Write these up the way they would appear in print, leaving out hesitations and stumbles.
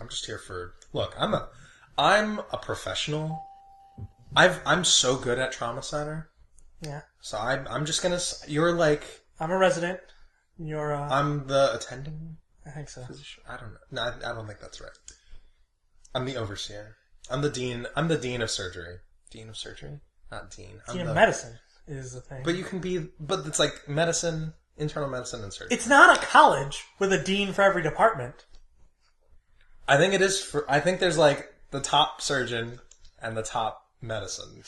I'm just here for... Look, I'm a professional. I'm so good at Trauma Center. Yeah. So I'm just gonna... You're like... I'm a resident. You're I'm the attending I think so. physician. I don't know. No, I don't think that's right. I'm the overseer. I'm the dean. I'm the dean of surgery. Dean of surgery? Not dean. Dean of medicine is the thing. But you can be... But it's like medicine, internal medicine, and surgery. It's not a college with a dean for every department. I think it is for... I think there's like the top surgeon and the top medicine.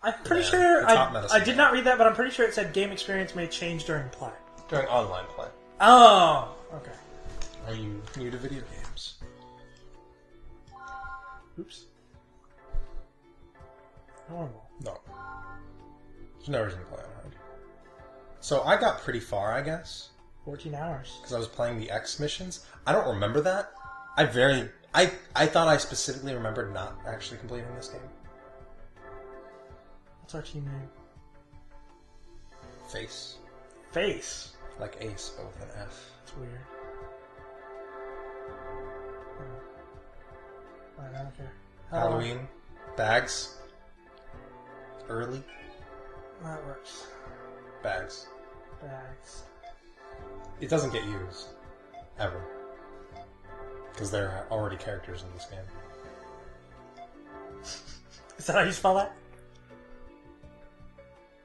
I'm pretty sure... I did not read that, but I'm pretty sure it said game experience may change during play. During online play. Oh, okay. Are you new to video games? Oops. Normal. No. There's no reason to play on hard. So I got pretty far, I guess. 14 hours. Because I was playing the X missions. I don't remember that. I thought I specifically remembered not actually completing this game. What's our team name? Face. Face. Like Ace, but with an F. That's weird. I don't care. Halloween. Bags. Early. That works. Bags. Bags. It doesn't get used. Ever. Because there are already characters in this game. Is that how you spell that?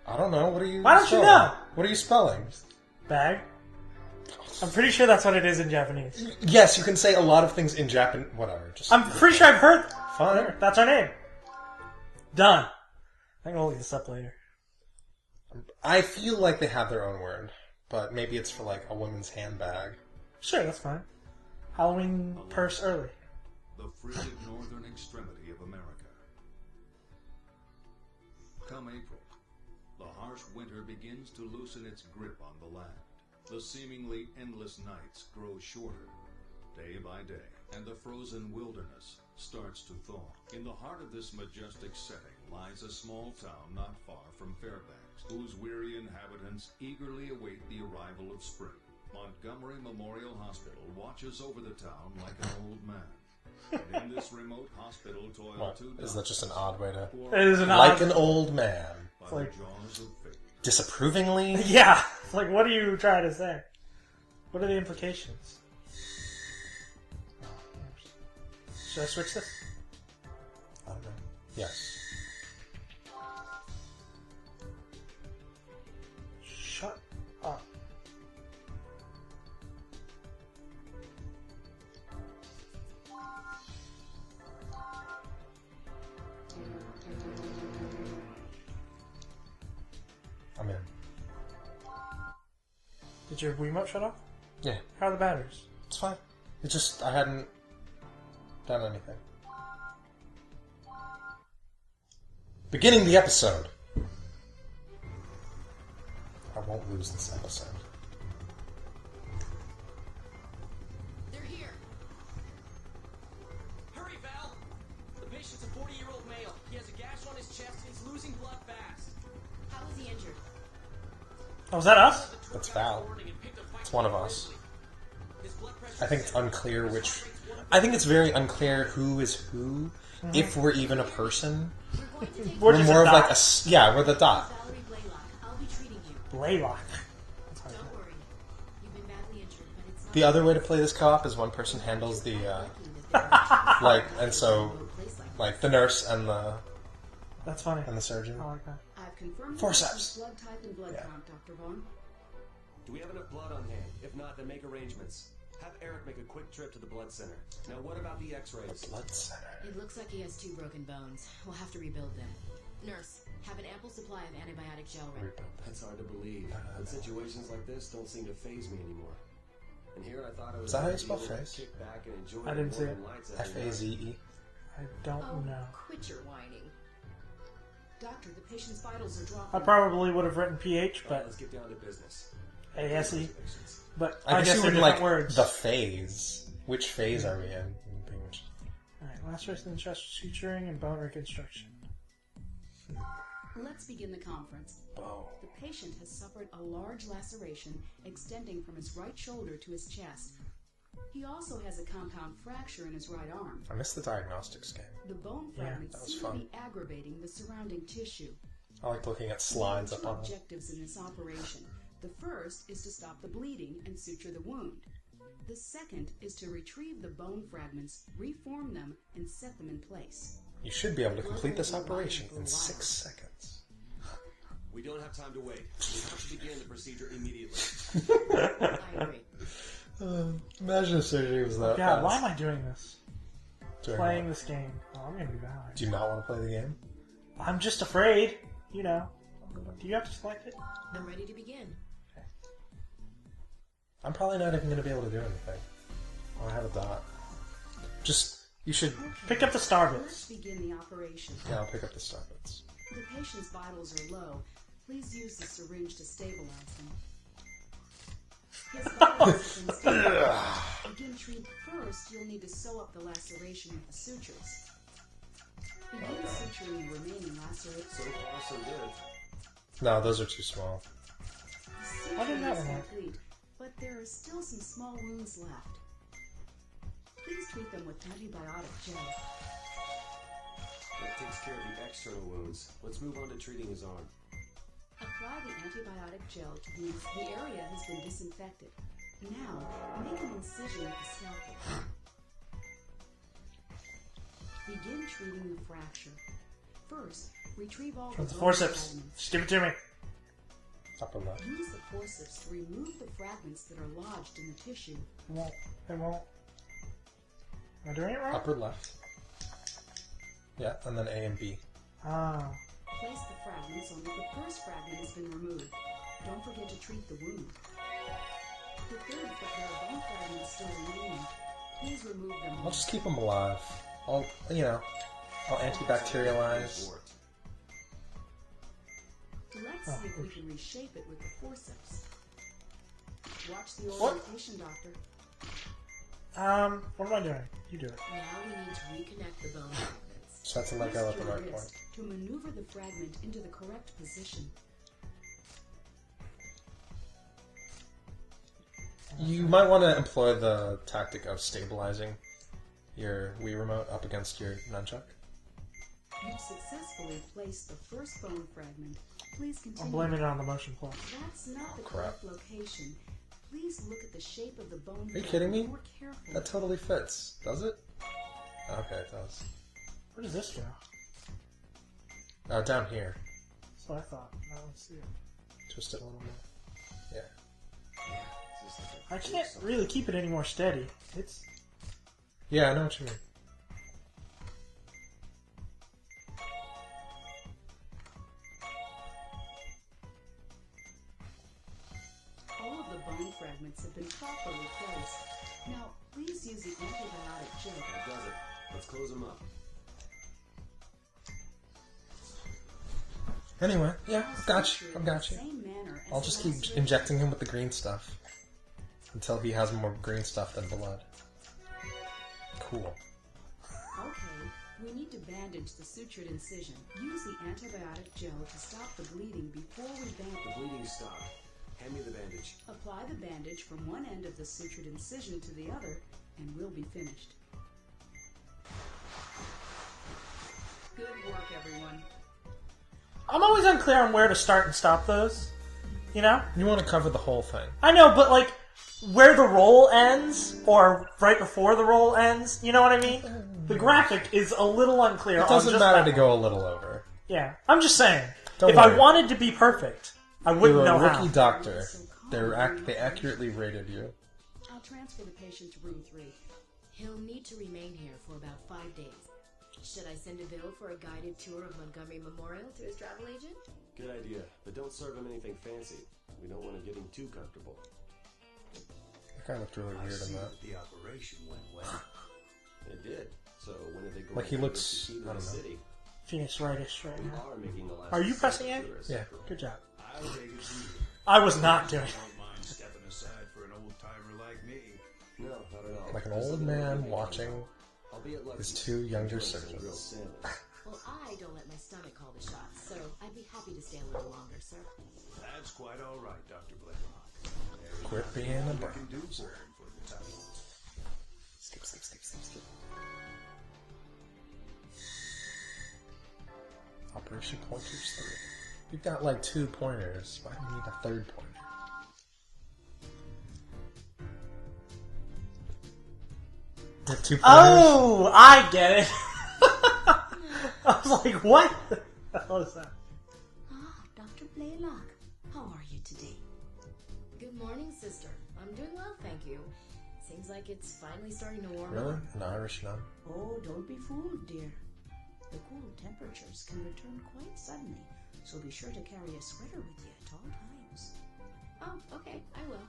I don't know. What are you Why don't spelling? you know? What are you spelling? Bag? I'm pretty sure that's what it is in Japanese. Yes, you can say a lot of things in Japan. Whatever. Just I'm pretty sure I've heard... Fine. That's our name. Done. I'm gonna look this up later. I feel like they have their own word, but maybe it's for like a woman's handbag. Sure, that's fine. Halloween purse early. The frigid northern extremity of America. Come April, the harsh winter begins to loosen its grip on the land. The seemingly endless nights grow shorter, day by day, and the frozen wilderness starts to thaw. In the heart of this majestic setting lies a small town not far from Fairbanks, whose weary inhabitants eagerly await the arrival of spring. Montgomery Memorial Hospital watches over the town like an old man. And in this remote hospital toil What? two Is that just an odd way to... It is an Like odd... an old man. by like- the jaws of fate. Disapprovingly? Yeah! Like, what are you trying to say? What are the implications? Should I switch this? I don't know. Yes. Shut up. I'm in. Did your Wiimote shut off? Yeah. How are the batteries? It's fine. It's just, I hadn't done anything. Beginning the episode. I won't lose this episode. They're here. Hurry, Val. The patient's a 40-year-old male. He has a gash on his chest and he's losing blood fast. How is he injured? Oh, is that us? That's Val. It's one of us. I think it's unclear which... I think it's very unclear who is who. If we're even a person. We're We're just more a of like dot. a... Yeah, we're the dot. Valerie Blaylock. I'll be treating you. Blaylock. Don't worry. You've been badly injured, but it's not The other way to play this co-op is one person handles the... like, and so... Like, the nurse and the That's funny. surgeon. I like that. I've confirmed Forceps. blood type and blood Yeah. count, Dr. Vaughn. Do we have enough blood on hand? If not, then make arrangements. Have Eric make a quick trip to the blood center. Now, what about the x-rays? Blood center. It looks like he has 2 broken bones. We'll have to rebuild them. Nurse, have an ample supply of antibiotic gel ready. That's hard to believe. But situations like this don't seem to faze me anymore. And here I thought I was Is that how gonna you be spell able to faze? kick back and enjoy I didn't the see morning it. lights every night. F-A-Z-E. I don't Oh, know. quit your whining. Doctor, the patient's vitals are dropping. I probably would have written PH, All right, but let's get down to business. ASE. But I I guess guess you they're would different like words. the phase. Which phase are we in? Alright, laceration and chest suturing and bone reconstruction. Let's begin the conference. Oh. The patient has suffered a large laceration extending from his right shoulder to his chest. He also has a compound fracture in his right arm. I missed the diagnostics game. The bone Yeah, fragments that was seem fun. to be aggravating the surrounding tissue. I like looking at slides There up are on two them. objectives in this operation. The first is to stop the bleeding and suture the wound. The second is to retrieve the bone fragments, reform them, and set them in place. You should be able to complete this operation in 6 seconds. We don't have time to wait. We have to begin the procedure immediately. I agree. Imagine if surgery was that God, fast. why am I doing this? Doing Playing what? this game. Oh, I'm gonna be behind. Do you not want to play the game? I'm just afraid. You know. Do you have to select it? I'm ready to begin. I'm probably not even going to be able to do anything. Oh, I have a dot. Just, you should... Pick up the star Let's bits. begin the operation. Yeah, I'll pick up the star bits. If the patient's vitals are low, please use the syringe to stabilize them. His vitals have been stabilized. Begin treat first, you'll need to sew up the laceration with the sutures. Begin suturing the remaining laceration. So far, so good. No, those are too small. The Why didn't that suture is one work? complete, but there are still some small wounds left. Please treat them with antibiotic gel. That takes care of the external wounds. Let's move on to treating his arm. Apply the antibiotic gel to the area has been disinfected. Now, make an incision with the scalpel. Begin treating the fracture. First, retrieve all With the bone forceps. fragments. Just give it to me. Upper left. Use the forceps to remove the fragments that are lodged in the tissue. It won't. It won't. Am I doing it wrong? Upper left. Yeah, and then A and B. Ah. Place the fragments on where the first fragment has been removed. Don't forget to treat the wound. The third there are bone fragments still remaining. Please remove them. I'll just keep them alive. I'll, you know, I'll antibacterialize. Let's see if we can reshape it with the forceps. Watch the What? orientation, doctor. What am I doing? You do it. Now we need to reconnect the bone fragments. Just have to let go at the Rest your right point. wrist to maneuver the fragment into the correct position. You might want to employ the tactic of stabilizing your Wii remote up against your nunchuck. You've successfully placed the first bone fragment. Please continue. I'm blaming it on the motion plus. That's not the crap. correct location. Please look at the shape of the bone. Are you kidding me? More carefully. That totally fits, does it? Okay, it does. Where does this go? Down here. That's what I thought. Now let's see it. Twist it a little more. Yeah. I can't really keep it any more steady. It's Yeah, I know what you mean. All of the bone fragments have been properly placed. Now, please use the antibiotic gel. That does it. Let's close him up. Anyway, yeah, I've got you. I've got you. Same manner as I'll the just keep laceration. injecting him with the green stuff until he has more green stuff than blood. Cool. Okay, we need to bandage the sutured incision. Use the antibiotic gel to stop the bleeding before we The bandage. bleeding stopped. Hand me the bandage. Apply the bandage from one end of the sutured incision to the other, and we'll be finished. Good work, everyone. I'm always unclear on where to start and stop those. You know? You want to cover the whole thing. I know, but like where the roll ends or right before the roll ends, you know what I mean? The graphic is a little unclear. It on doesn't just matter that to go a little over. Yeah, I'm just saying. Don't if I worry. wanted to be perfect, I wouldn't You're know a rookie how. doctor. They accurately rated you. I'll transfer the patient to room 3. He'll need to remain here for about 5 days. Should I send a bill for a guided tour of Montgomery Memorial to his travel agent? Good idea, but don't serve him anything fancy. We don't want to get him too comfortable. That guy looked really weird in that. The operation went well. It did. So when did they go? Like, he back to looks- the city? I don't know. City? Phoenix Wrightish right We now. are making the last. Are you stop pressing for A? tourists. Yeah. Good job. I'll take it from you. I was not doing it. Don't mind stepping aside for an old timer like me. No, not at all. Like an There's old something we're man making watching on. I'll be at his Lucky's. 2 younger Enjoy some surgeons. grilled salmon. Well, I don't let my stomach call the shots, so I'd be happy to stay a little longer, sir. That's quite all right, Dr. Blaylock. Quit being a You brat. can do for him for the time. Operation Pointers 3. You've got like 2 pointers. Why do you need a 3rd pointer? You have 2 pointers? Oh, I get it. I was like, what the hell is that? Ah, Dr. Blaylock. How are you today? Good morning, sister. I'm doing well, thank you. Seems like it's finally starting to warm Really? up. An Irish nun? Oh, don't be fooled, dear. The cool temperatures can return quite suddenly, so be sure to carry a sweater with you at all times. Oh, okay, I will.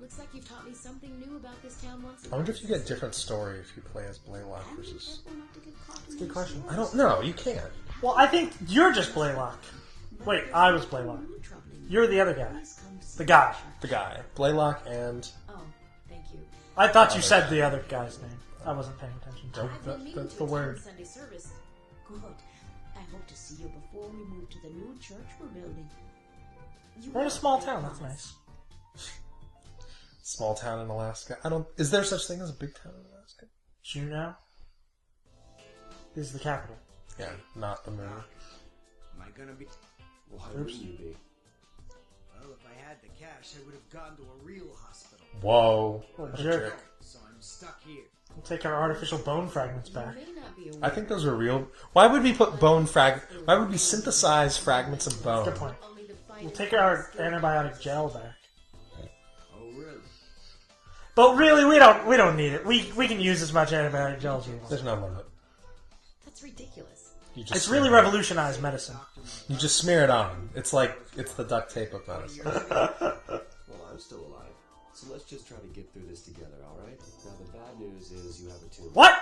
Looks like you've taught me something new about this town once again. I wonder if you get different story if you play as Blaylock And be versus... careful not to get caught in Good these question. storms. I don't know, you can't. Well, I think you're just Blaylock. Wait, I was Blaylock. You're the other guy. The guy. The guy. Blaylock and... Oh, thank you. I thought you said the other guy's name. I wasn't paying attention. Nope. I've been meaning that's to the attend word. Sunday service. Good. I hope to see you before we move to the new church we're building. You We're in a will, small I town. That's promise. nice. Small town in Alaska. I don't... Is there such thing as a big town in Alaska? Juneau is the capital. Yeah, not the moon. Am I gonna be? Why Oops. wouldn't you be? Well, if I had the cash, I would have gone to a real hospital. Whoa. What a What a jerk. jerk. So I'm stuck here. We'll take our artificial bone fragments You back. may not be aware. I think those are real... Why would we put bone Why would we synthesize fragments of bone? Good point. Only the We'll finest take our skilled antibiotic gel back. Oh, really? But really, we don't need it. We can use as much antibiotic gel as we want. There's no limit. That's ridiculous. You just It's really smear it. revolutionized medicine. You just smear it on. It's like... It's the duct tape of medicine. Well, I'm still alive. So let's just try to get through this together, alright? Now, the bad news is you have a tumor. What?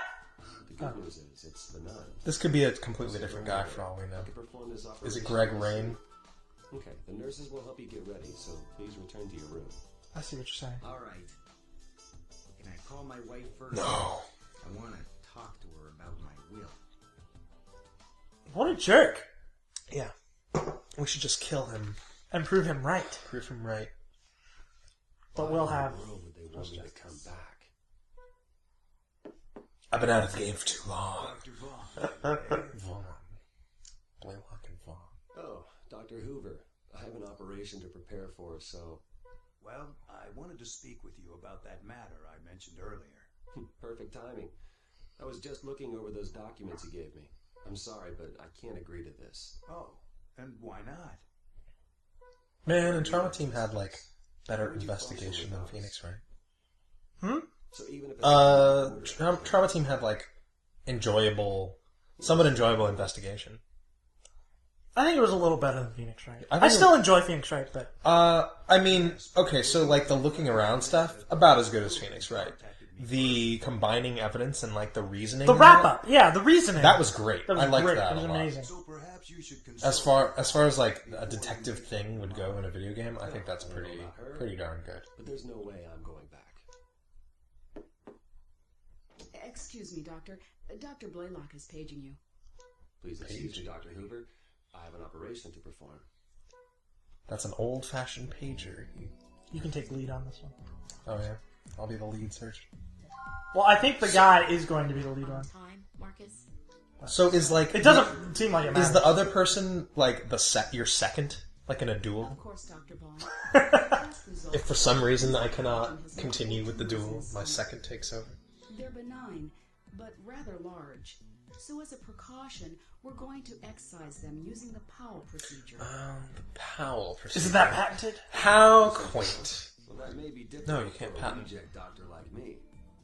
The good news is it's benign. This could be a completely different guy for all we know. I could perform this operation. Is it Greg Rain? Okay, the nurses will help you get ready, so please return to your room. I see what you're saying. All right. Can I call my wife first? No. I want to talk to her about my will. What a jerk. Yeah. We should just kill him. And prove him right. Prove him right. But we'll have... Why in the world would they want me to come back? I've been out of the game for too long. Dr. Vaughn. Vaughn. Blaylock and Vaughn. Oh, Dr. Hoover. I have an operation to prepare for, so... Well, I wanted to speak with you about that matter I mentioned earlier. Perfect timing. I was just looking over those documents you gave me. I'm sorry, but I can't agree to this. Oh, and why not? Man, and Trauma Team had, like, better investigation than Phoenix, right? So even if it's Trauma Team had, like, somewhat enjoyable investigation. I think it was a little better than Phoenix Wright. I I think still enjoy Phoenix Wright, but... I mean, okay, so, like, the looking around stuff, about as good as Phoenix, right? The combining evidence and, like, the reasoning. The in wrap-up, yeah, the reasoning. That was great. That was I liked great. that It was a lot. amazing. So perhaps you should consult. As far as, like, a detective thing would go in a video game, I think that's pretty darn good. But there's no way I'm going back. Excuse me, Doctor. Dr. Blaylock is paging you. Please excuse me, Dr. Hoover. I have an operation to perform. That's an old-fashioned pager. You can take lead on this one. Oh, yeah? I'll be the lead search. Well, I think the guy is going to be the lead one. Time, Marcus. So is, like... It doesn't seem like it matters. Is the other person, like, your second? Like in a duel? Of course, Dr. Vaughn. If for some reason I cannot continue with the duel, my second takes over. They're benign, but rather large. So as a precaution, we're going to excise them using the Powell procedure. The Powell procedure. Isn't that patented? How quaint. Well, that may be difficult No, you can't for a patent. reject doctor like me.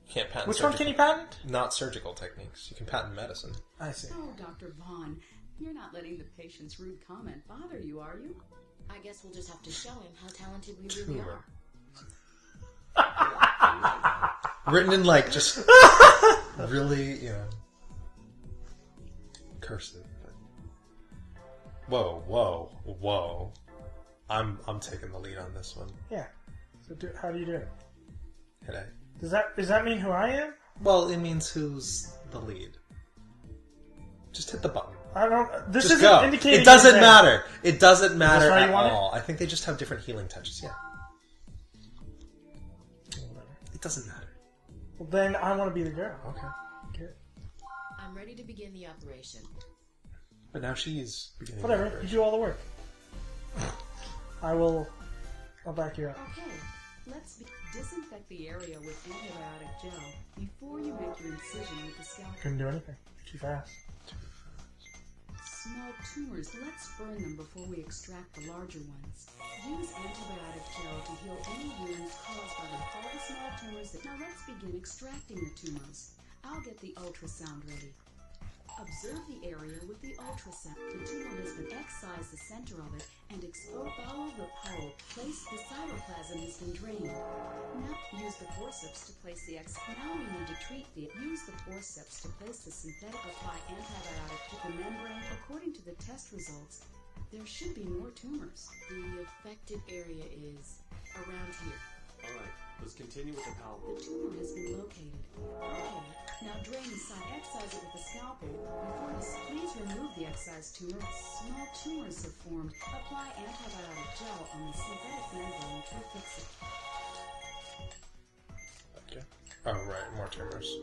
You can't patent Which one can you patent? Not surgical techniques. You can patent medicine. I see. Oh, Dr. Vaughn, you're not letting the patient's rude comment bother you, are you? I guess we'll just have to show him how talented we really Tumor. are. Written in, like, just really, cursive. Whoa. I'm taking the lead on this one. Yeah. So how do you do it? Hit A. Does that mean who I am? Well, it means who's the lead. Just hit the button. I don't... This Just isn't go. indicating... It doesn't anything. matter. It doesn't matter how you at want it? all. I think they just have different healing touches, yeah. It doesn't matter. Well, then I want to be the girl. Okay. Good. I'm I'm ready to begin the operation. But now she's beginning. Whatever, the you operation. do all the work. I'll back you up. Okay, disinfect the area with antibiotic gel before you make your incision with the scalpel. Couldn't do anything. Too fast. Small tumors, let's burn them before we extract the larger ones. Use antibiotic gel to heal any wounds caused by all the small tumors. Now let's begin extracting the tumors. I'll get the ultrasound ready. Observe the area with the ultrasound. The tumor has been excised the center of it and follow the pole. Place the cytoplasm has been drained. Now use the forceps to place the Now we need to treat use the forceps to place the synthetic apply antibiotic to the membrane. According to the test results, there should be more tumors. The affected area is around here. Alright, let's continue with the palpable. The tumor has been located. Okay, now drain the site. Excise it with a scalpel. Before this, please remove the excised tumor. Small tumors have formed. Apply antibiotic gel on the synthetic membrane to fix it. Okay. Oh, right, more tumors.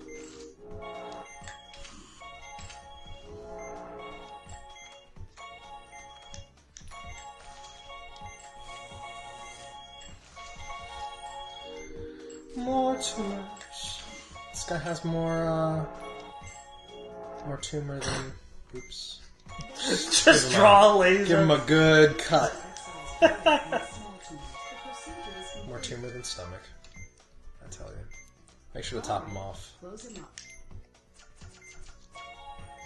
More tumors. This guy has more tumor than... Oops. Just draw a laser. Give him a good cut. Excise small tumors. The procedure is More tumor than stomach. I tell you. Make sure to top him off. Close him up.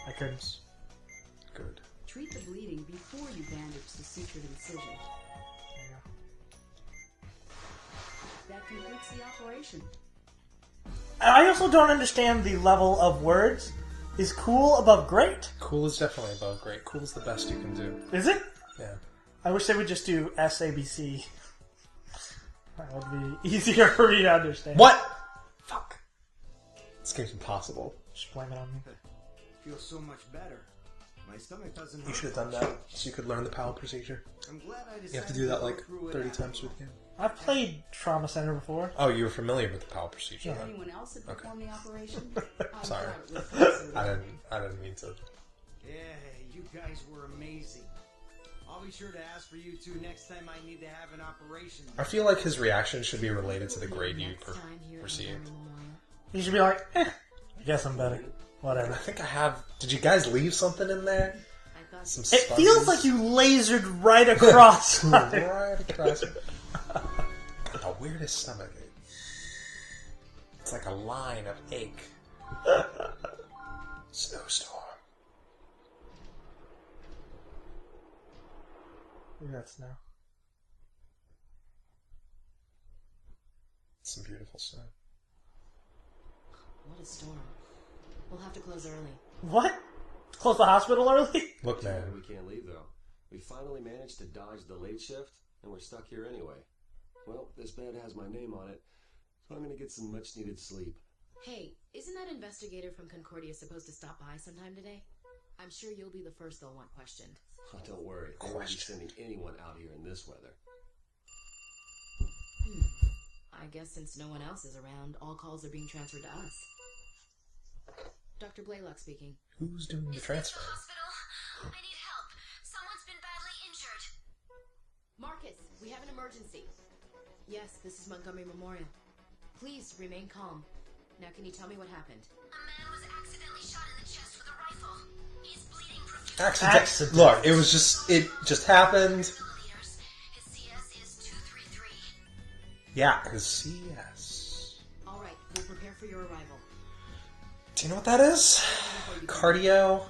I couldn't. Good. Treat the bleeding before you bandage the sutured incision. That completes the operation. I also don't understand the level of words. Is cool above great? Cool is definitely above great. Cool is the best you can do. Is it? Yeah. I wish they would just do SABC. That would be easier for me to understand. What? Fuck. This game's impossible. Just blame it on me. Feels so much better. My stomach doesn't hurt. You should have done that so you could learn the PAL procedure. I'm glad I decided You have to do that go like through it 30 after. times through the game. I've played Trauma Center before. Oh, you were familiar with the PAL procedure, Did huh? anyone else had performed the operation? I Sorry. thought it was also- I didn't mean to. Yeah, you guys were amazing. I'll be sure to ask for you two next time I need to have an operation. I feel like his reaction should be related to the We'll grade meet you next time here at received. Montgomery Memorial. You should be like, I guess I'm better. I Whatever. think I have... Did you guys leave something in there? I thought Some It feels like you lasered right across. right across. Got the weirdest stomach ache. It's like a line of ache. Snowstorm. That's now. Some beautiful snow. what a storm. We'll have to close early. What? Close the hospital early? Look, man. We can't leave though. We finally managed to dodge the late shift, and we're stuck here anyway. Well, this bed has my name on it, so I'm gonna get some much needed sleep. Hey, isn't that investigator from Concordia supposed to stop by sometime today? I'm sure you'll be the first they'll want questioned. Oh, don't worry, I won't be sending anyone out here in this weather. I guess since no one else is around, all calls are being transferred to us. Dr. Blaylock speaking. Who's doing the transfer? Hospital. I need help. Someone's been badly injured. Marcus, we have an emergency. Yes, this is Montgomery Memorial. Please remain calm. Now, can you tell me what happened? A man was accidentally shot in the chest with a rifle. He's bleeding profusely. Accident. Look, it just happened. Milliliters. His CS is 233. Yeah, his CS. All right, we'll prepare for your arrival. Do you know what that is? Cardio.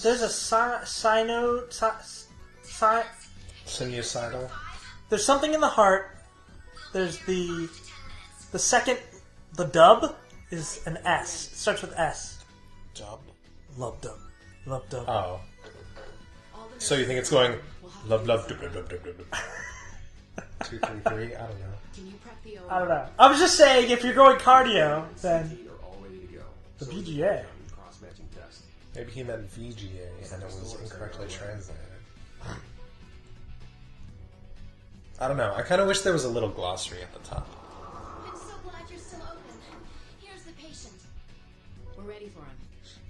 There's a Sinusoidal. there's something in the heart. There's the second, the dub is an S. It starts with S. Dub. Love dub. Love dub. Oh. All the So you think it's nurses going will have to love be love inside. dub dub dub dub dub. 2, 3, 3. I don't know. Can you prep the OR? I don't know. I was just saying, if you're going cardio, then CT are all ready to go. The So is BGA. cross-matching test. Maybe he meant VGA and it was incorrectly translated. I don't know. I kind of wish there was a little glossary at the top. I'm so glad you're still open. We're ready for him.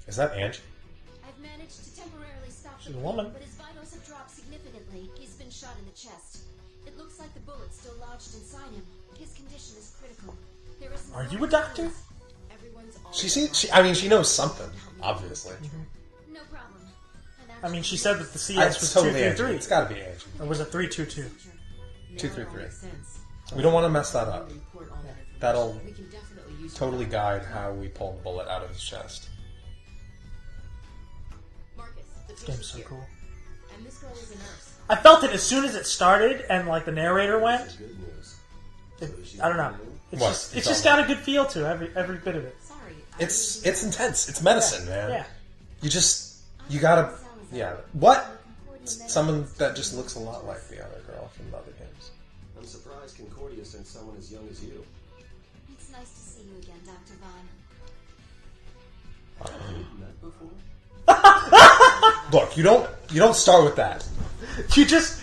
Is that Angie? I've managed to temporarily stop She's the a bleeding, woman. but his vitals have dropped significantly. He's been shot in the chest. It looks like the bullet's still lodged inside him. His condition is critical. There is Are you a doctor? Everyone's I mean, she knows something, obviously. No problem. I mean, she said that the CS It's was totally Angie. 233. It's gotta be Angie. Or was it 322? 233. We don't want to mess that up. That'll We can definitely use totally guide how we pull the bullet out of his chest. Marcus, the This game's patient's so here. cool. And this girl is a nurse. I felt it as soon as it started and like the narrator went. Good news. I don't know. It's What? just You it's just felt got a good feel to it, every bit of it. Sorry. It's intense. It's medicine, man. Yeah. You gotta, yeah. What? Someone that just looks a lot like the other girl from the other games. I'm surprised Concordia sent someone as young as you. It's nice to see you again, Dr. Vaughn. Met before? Look, you don't start with that. You just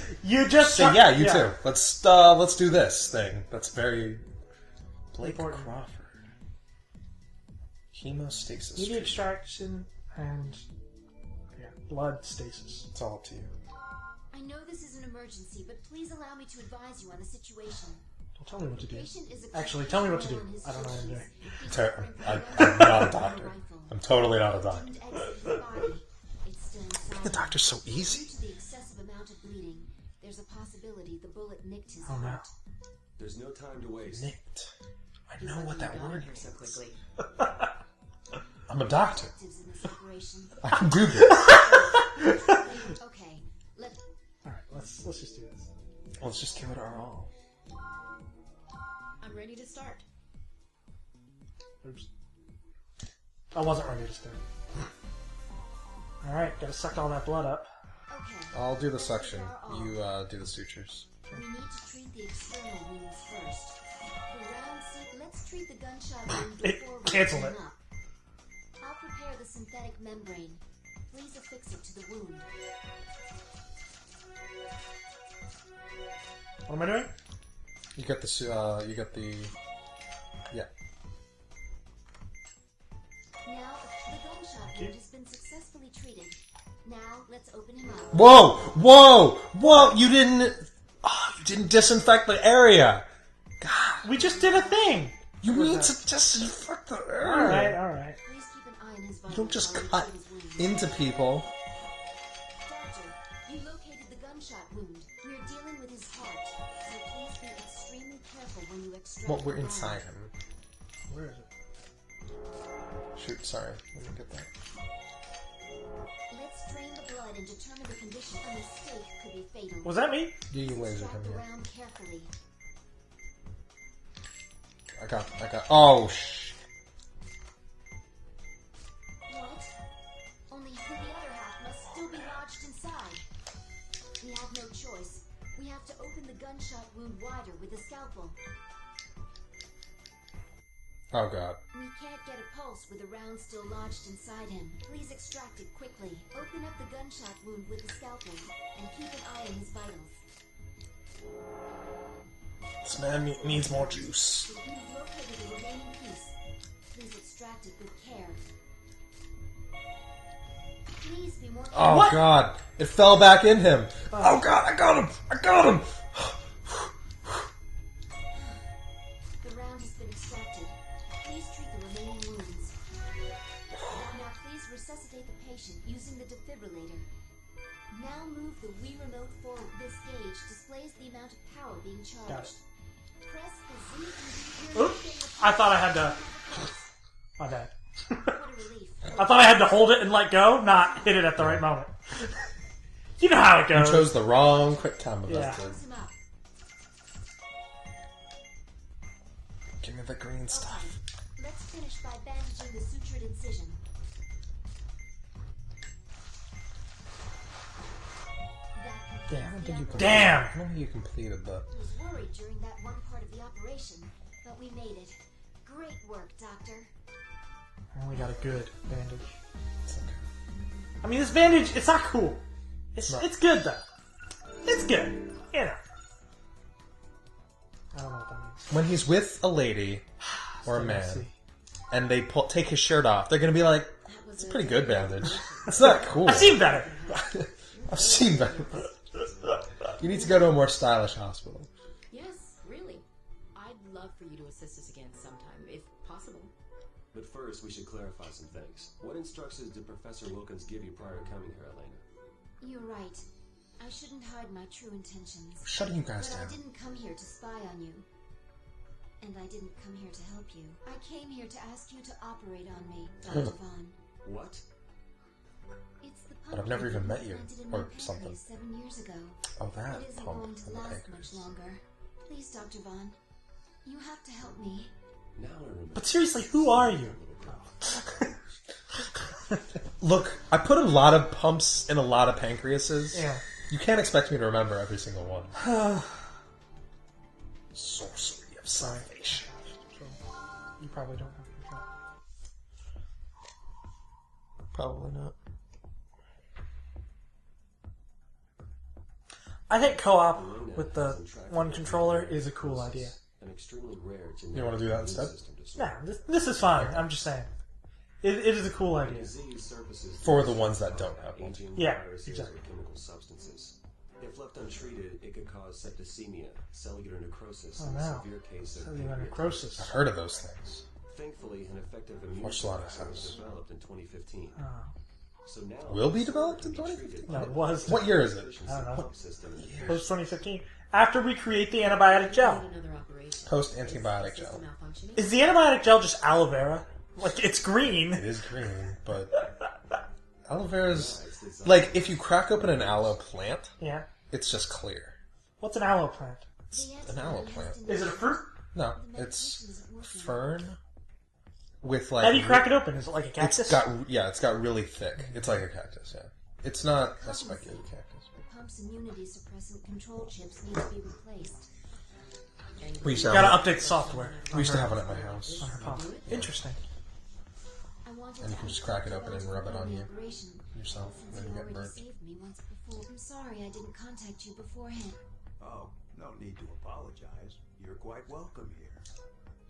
Say, yeah, you too. Let's do this thing. That's very Blake Important. Crawford. Hemostasis. Media treatment. extraction and blood stasis. It's all up to you. I know this is an emergency, but please allow me to advise you on the situation. Don't tell me what to do. Patient is Actually, tell me what to do. on his I don't know what I'm doing. He's Ter- suffering I'm from not a a doctor. rifle. I'm totally not a doctor. Didn't exit his body. It's still inside The him. doctor's so Due easy. to the excessive amount of bleeding, there's a possibility the bullet nicked his Oh no. heart. There's no time to waste. Nicked. I He's know lucky what that you got word here so means. quickly. I'm a doctor. Objectives in this operation. I can do this. Okay, let All right, let's just do this. Let's just give it our all. I'm ready to start. Oops. I wasn't ready to start. All right, gotta suck all that blood up. okay. I'll do the suction. You do the sutures. We need to treat the external wounds first. The round seat. Let's treat the gunshot wound It- before we cancel open it. up. I'll prepare the synthetic membrane. Please affix it to the wound. What am I doing? You got the yeah. Now, the gunshot wound has been successfully treated. Now, let's open him up. Whoa! Whoa! Whoa! You didn't disinfect the area. God, We just did a thing. you What's need that? to disinfect the All area. right, all right. Please keep an eye on his vitals. You don't just while we cut treat his wound. into people. Doctor, you located the gunshot wound. We're dealing with his heart, so please be extremely careful when you extract What we're the inside blood. him. Where is it? Shoot, sorry. Let me get that. Let's drain the blood and determine the condition. A mistake could be fatal. Was that me? You lasered Extract him the here. round carefully. I got. Oh, What? Only the other half must still be lodged inside. We have no choice. We have to open the gunshot wound wider with a scalpel. Oh god. We can't get a pulse with a round still lodged inside him. Please extract it quickly. Open up the gunshot wound with the scalpel and keep an eye on his vitals. This man needs more juice. You've located the remaining piece. Please extract it with care. Please be more Oh What? god. It fell back in him. Oh god, I got him. I got him. The round has been extracted. Please treat the remaining wounds. Now please resuscitate the patient using the defibrillator. Now move the Wii remote forward. This gauge displays the amount of power being charged. Got it. Press the Z and D. Oops. I thought I had to. My bad. What a relief. I thought I had to hold it and let go, not hit it at the right moment. You know how it You goes. chose the wrong quick time Yeah. method. Close him up. Give me the green stuff. Okay. Let's finish by bandaging the sutured incision. That Yeah, I don't think you completes the completed. Damn. I don't think you completed the. I was worried during that one part of the operation, but we made it. Great work, Doctor. I only got a good bandage. It's okay. I mean, this bandage, it's not cool. It's No. it's good though. It's good. You know. I don't know what that means. When he's with a lady or a Still gotta man, see. and they take his shirt off, they're gonna be like, "It's a pretty good bandage. It's not cool." I've seen better. I've seen better. You need to go to a more stylish hospital. Yes, really. I'd love for you to assist us again sometime, if possible. But first, we should clarify some things. What instructions did Professor Wilkins give you prior to coming here, Elena? You're right. I shouldn't hide my true intentions. I'm shutting you guys But down. I didn't come here to spy on you. And I didn't come here to help you. I came here to ask you to operate on me, Dr. Vaughn. What? It's the But I've never even met you, planted in my or pancreas something. 7 years ago. Oh, that It isn't pump going to in the last pancreas. much longer. Please, Dr. Vaughn, you have to help me. Now I remember. But seriously, who are you? Look, I put a lot of pumps in a lot of pancreases. Yeah. You can't expect me to remember every single one. Sorcery of salvation. You probably don't have control. Probably not. I think co-op Elena with the hasn't tracked one the controller DNA is a cool process, idea. An extremely rare You wanna do that genetic instead? system disorder. Nah, this is fine. I'm just saying. It is a cool The idea. disease surfaces For the ones that don't have one. aging Yeah, viruses exactly. or chemical substances. If left untreated, it could cause septicemia, cellular necrosis, Oh, and no. a severe case of Cellular pancreatitis. necrosis. I've heard of those things. Thankfully, an effective immune Watched a lot of suppressor was House. developed in 2015. Oh. So now Will be it's developed in to be 2015? treated No, by it was. What year is it? efficiency I don't know. pump system and Post 2015. After we create the antibiotic gel. Another operation. Post antibiotic Is the gel. system malfunctioning? Is the antibiotic gel just aloe vera? Like, it's green. It is green, but aloe vera's it's designed like if you crack open an aloe plant, Yeah. it's just clear. What's an aloe plant? An aloe plant. Is it a fruit? No, it's fern with like. How do you crack it open? Is it like a cactus? It's got really thick. It's like a cactus. Yeah, it's not a spiky cactus. The pump's immunity suppressant control chips need to be replaced. We used to You gotta have update the software. we used to have it at my house, On her pump. Interesting. I wanted and you to can just ask crack it Dr. open and Bell to rub it on perform you the operation, yourself, since and then he you get already burnt. saved me once before. I'm sorry I didn't contact you beforehand. Oh, no need to apologize. You're quite welcome here.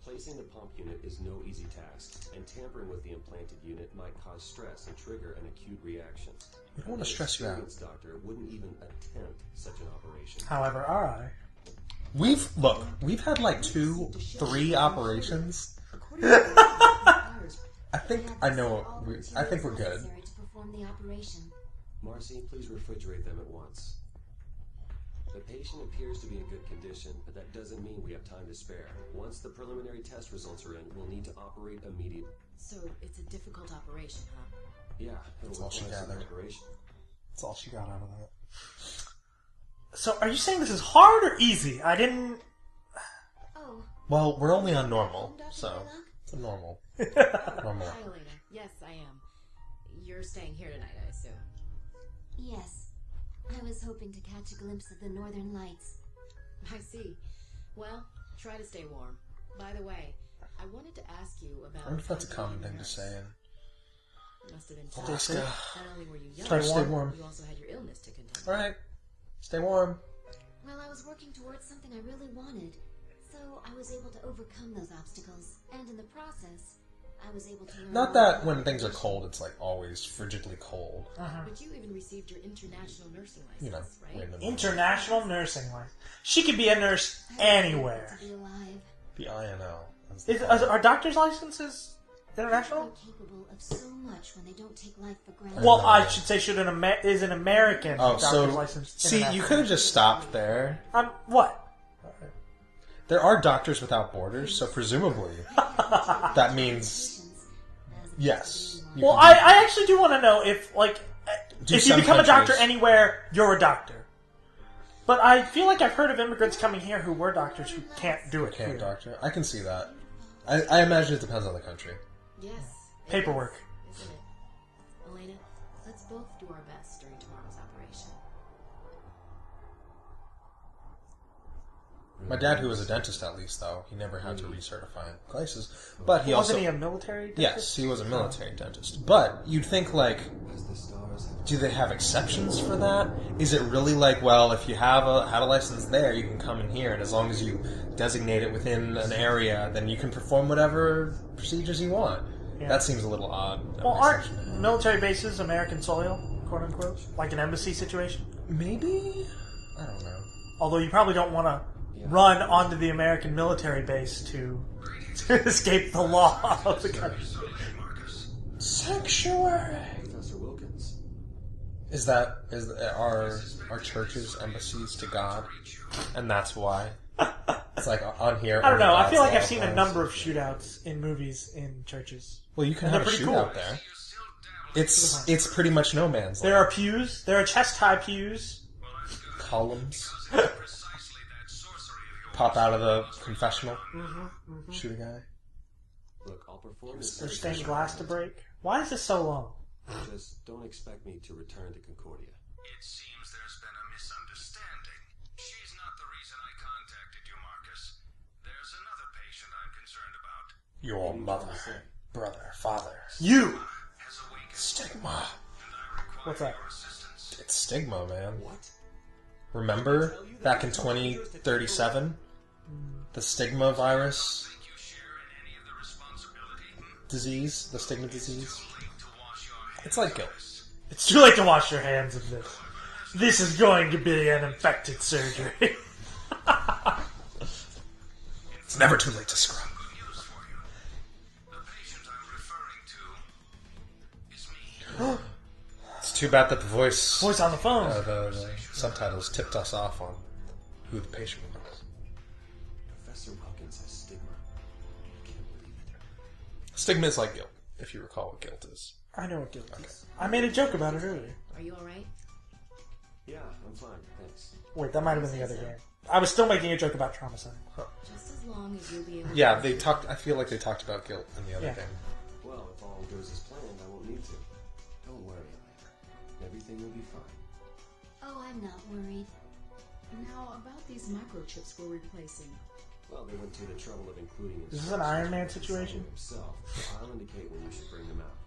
Placing the pump unit is no easy task, and tampering with the implanted unit might cause stress and trigger an acute reaction. We don't want to stress you out. An experienced doctor wouldn't even attempt such an operation. However, I. We've had like 2-3 operations. According to the requires, I think we I have know. all I think we're materials good. necessary to perform the operation. Marcy, please refrigerate them at once. The patient appears to be in good condition, but that doesn't mean we have time to spare. Once the preliminary test results are in, we'll need to operate immediately. So it's a difficult operation, huh? Yeah, it'll That's all she require some gathered. preparation. That's all she got out of that. So, are you saying this is hard or easy? I didn't. Oh, Well, we're only on normal, Dr. so Blaylock? it's a normal. Normal. Hi, Elena. Yes, I am. You're staying here tonight, I assume. Yes. I was hoping to catch a glimpse of the northern lights. I see. Well, try to stay warm. By the way, I wanted to ask you about. I wonder if that's a how common you thing to nurse. say. Must have been Stay tough. safe. Not only were you young, Try to stay warm. you also had your illness to contend. All right, stay warm. Well, I was working towards something I really wanted, so I was able to overcome those obstacles, and in the process, I was able to learn Not more that about when things are the cold, it's like always frigidly cold. But you even received your international nursing license, You know, right? randomly. International nursing license. She could be a nurse anywhere. To be alive. The INL. as they Is, call it. are doctors' licenses They're international? capable of so much when they don't take life for granted. Well, I should say, is an American Oh, doctor's so license see, you international? could have just stopped there. What? There are Doctors Without Borders, so presumably that means yes. you Well, can I actually do want to know if, like, do if you some become a doctor countries. anywhere, you're a doctor. But I feel like I've heard of immigrants coming here who were doctors who can't do it Can't here. doctor. I can see that. I imagine it depends on the country. Yes. it Paperwork. is, isn't it? Elena, let's both do our best during tomorrow's operation. My dad, who was a dentist at least, though, he never had to recertify in places. But he Wasn't also he a military dentist? yes, he was a military dentist. But you'd think like As the stars Do they have exceptions for that? Is it really like, well, if you had a license there, you can come in here, and as long as you designate it within an area, then you can perform whatever procedures you want? Yeah. That seems a little odd. Well, aren't military bases American soil, quote unquote? Like an embassy situation? Maybe? I don't know. Although you probably don't want to run onto the American military base to escape the law of the country. Sanctuary! Professor Wilkins. Are churches embassies to God? And that's why? It's like on here. I don't know. I feel like I've God's seen a laws. number of shootouts in movies in churches. Well, you can And have a they're pretty shootout cool. there. It's pretty much no man's land. There are pews. There are chest-high pews. Columns. Pop out of the confessional. Shoot a guy. Look, I'll perform this. There's stained glass to break. Why is this so long? Just don't expect me to return to Concordia. It seems there's been a misunderstanding. She's not the reason I contacted you, Marcus. There's another patient I'm concerned about. Your mother, brother, father. You! Stigma. What's that? It's stigma, man. What? Remember back in 2037? The stigma virus disease? The stigma disease? It's like guilt. It's too late to wash your hands of this. This is going to be an infected surgery. It's never too late to scrub. It's too bad that the voice on the phone. The subtitles tipped us off on who the patient was. Professor Wilkins has stigma. I can't believe it. Stigma is like guilt, if you recall what guilt is. I know what guilt is. I made a joke about it earlier. Are you alright? Yeah, I'm fine, thanks. Wait, that might have been the other game. I was still making a joke about traumacide. Just as long as you'll be able to... Yeah, they talked. I feel like they talked about guilt in the other Yeah. game. Well, if all goes as planned, I won't need to. Don't worry, Elena. Everything will be fine. Oh, I'm not worried. Now, about these microchips we're replacing. Well, they went to the trouble of including... Is this an Iron Man situation? Himself, so I'll indicate when you should bring them out.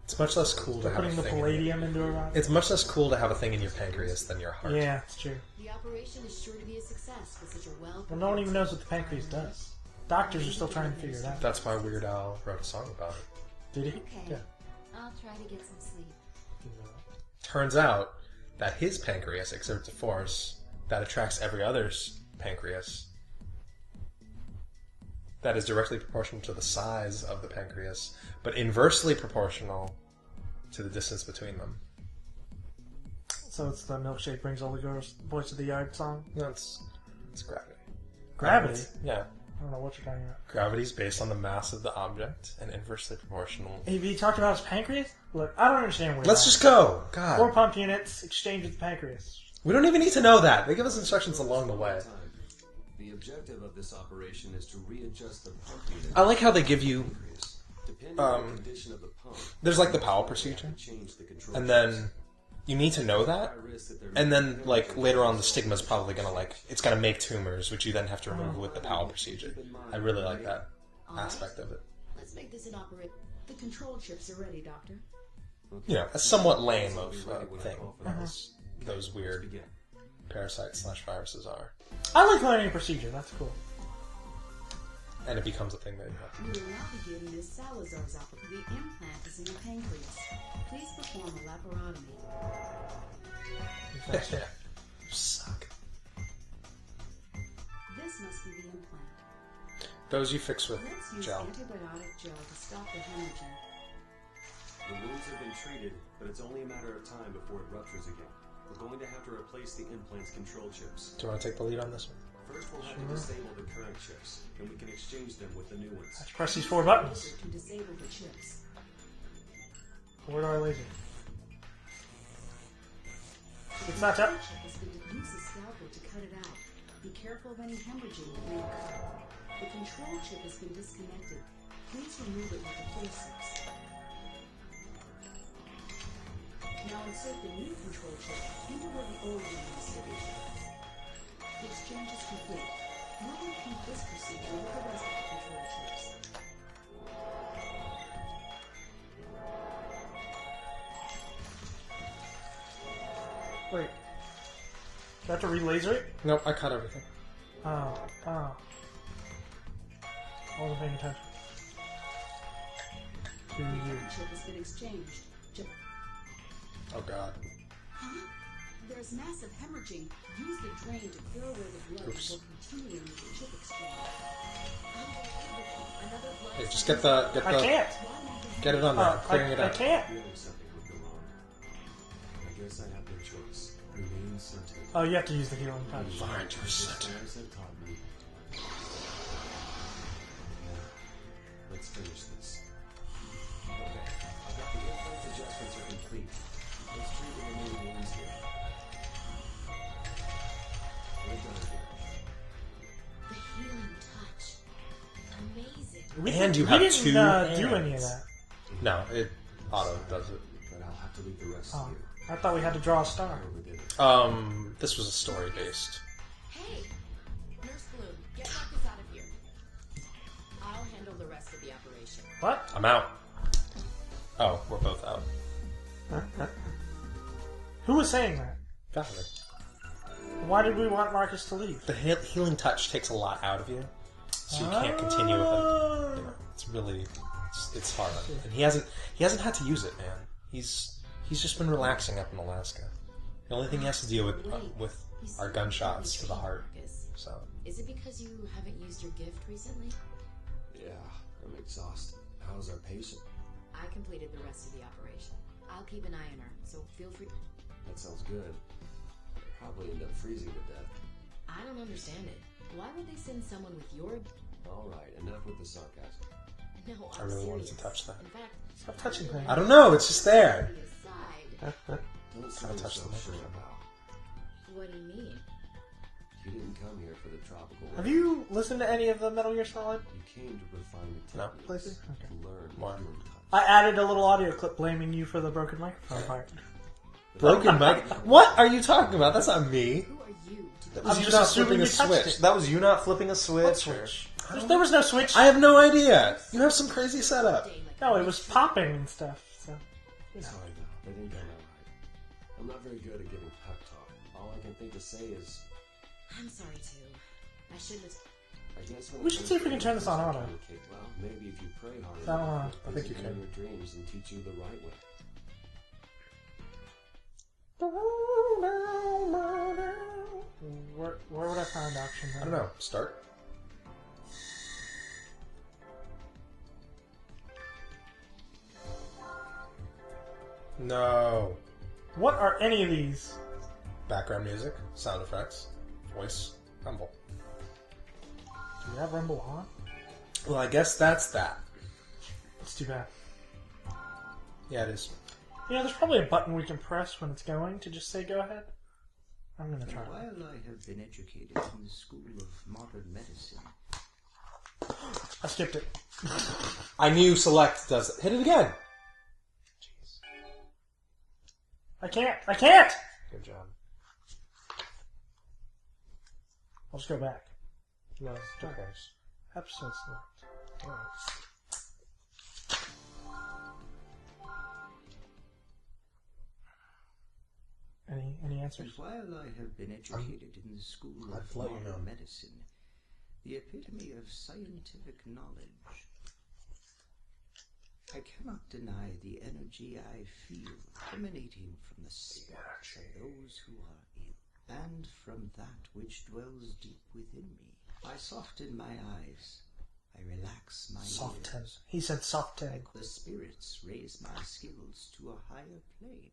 It's much less cool to have Putting a the thing. palladium into a rocket? It's much less cool to have a thing in your pancreas than your heart. Yeah, it's true. The operation is sure to be a success with such a well... Well, no one even knows what the pancreas does. Doctors are still trying to figure it out. That's why Weird Al wrote a song about it. Did he? Okay. Yeah. I'll try to get some sleep. Turns out that his pancreas exerts a force that attracts every other's pancreas that is directly proportional to the size of the pancreas, but inversely proportional to the distance between them. So it's the milkshake brings all the girls boys to the yard song? No, it's gravity. Gravity? Yeah. I don't know what you're talking about. Gravity is based on the mass of the object and inversely proportional. Have you talked about his pancreas? Look, I don't understand where Let's just go! God. 4 pump units, exchange with the pancreas. We don't even need to know that. They give us instructions along the way. The objective of this operation is to readjust the pump unit. I like how they give you... Depending on the condition of the pump, there's like the PAL procedure, change the control. and then you need to know that, and then like later on the stigma's probably gonna like it's gonna make tumors, which you then have to remove with the PAL procedure. I really like that aspect of it. Let's make this an operate. The control chips are ready, Doctor. You know, a somewhat lame of thing as those weird parasites / viruses are, I like learning a procedure, that's cool. and it becomes a thing that you have. We will now begin Miss Salazar's operation. The implant is in your pancreas. Please perform a laparotomy. Yeah. You suck. This must be the implant. Those you fix with Let's use gel. antibiotic gel to stop the hemorrhaging. The wounds have been treated, but it's only a matter of time before it ruptures again. We're going to have to replace the implant's control chips. Do you want to take the lead on this one? First, we'll have to disable the current chips, then we can exchange them with the new ones. Let's press these 4 buttons. To disable the chips. Where do I laser? It's not that. Use a scalpel to cut it out. Be careful of any hemorrhaging that may occur. The control chip has been disconnected. Please remove it with a forceps. Now insert the new control chip into where the old one used to be. The exchange is complete. We'll repeat this procedure with the rest of the control chips. Wait. Do I have to re-laser it? Nope, I cut everything. Oh. I wasn't paying attention. To you. Chip has been exchanged. Chip. Oh god. Huh? There's massive hemorrhaging. Use the drain to clear away the blood Oops. before continuing with the chip exchange. Another blood Hey, just sample. get I can't. get it on there. Oh, I'm clearing it I out. can't. Feeling something would go wrong. I guess I have no choice. Remain centered. Oh, you have to use the healing touch. Find your center. As I taught me. Now, let's finish this. Okay, I've got the implant adjustments are complete. Let's treat the remaining wounds here. We're done here. The healing touch. Amazing. We And didn't- you we have didn't, two do any of hands. that. No, it auto does it. But I'll have to leave the rest Oh, of you. I thought we had to draw a star. I overdid it. This was a story based. Hey, Nurse Bloom, get Marcus out of here. I'll handle the rest of the operation. What? I'm out. Oh, we're both out. Who was saying that? Valerie. Why did we want Marcus to leave? The healing touch takes a lot out of you, so you can't continue with it. You know, it's really, it's hard. And he hasn't had to use it, man. He's just been relaxing up in Alaska. The only thing he has to deal with are gunshots to the heart. Marcus. So Is it because you haven't used your gift recently? Yeah, I'm exhausted. How's our patient? I completed the rest of the operation. I'll keep an eye on her, so feel free. That sounds good. Probably end up freezing to death. I don't understand it. Why would they send someone with your... Alright, enough with the sarcasm. No, I I'm really serious. wanted to touch that. In fact, Stop touching things. I don't know. It's just there. aside, Don't Trying to touch yourself the short microphone. about. what do you mean? You didn't come here for the tropical Have weather. you listened to any of the Metal Gear Solid? You came to refine the No. techniques, Okay. to learn Why? human touch. I added a little audio clip blaming you for the broken microphone part. Broken mic. What are you talking about? That's not me. Who are you to That I'm was you just not assuming flipping a you touched switch. it. That was you not flipping a switch. What switch? There was no switch. I have no idea. You have some crazy setup. No, it was popping and stuff. So, you know. Sorry, no, they didn't come out right. I'm not very good at giving pep talk. All I can think to say is, I'm sorry, too. I shouldn't have... I guess when We it should comes see if to we can turn this on answers, auto. communicate well. Maybe if you pray hard I don't know. enough, I think you visit can. your dreams and teach you the right way. Where would I find options? I don't know. Start. No. What are any of these? Background music, sound effects, voice, rumble. Do we have Rumble on? Well, I guess that's that. It's too bad. Yeah, it is. You know, there's probably a button we can press when it's going to just say go ahead. I'm gonna try. While I have been educated in the School of Modern Medicine, I skipped it. I knew select does it. Hit it again. I can't! I can't! Good job. I'll just go back. No, who cares? Episode select. Alright. Any answers? while I have been educated in the School I'd of let you Modern know. Medicine, the epitome of scientific knowledge, I cannot deny the energy I feel emanating from the spirits of those who are ill, and from that which dwells deep within me. I soften my eyes. I relax my Soften. ears. He said soften. The spirits raise my skills to a higher plane.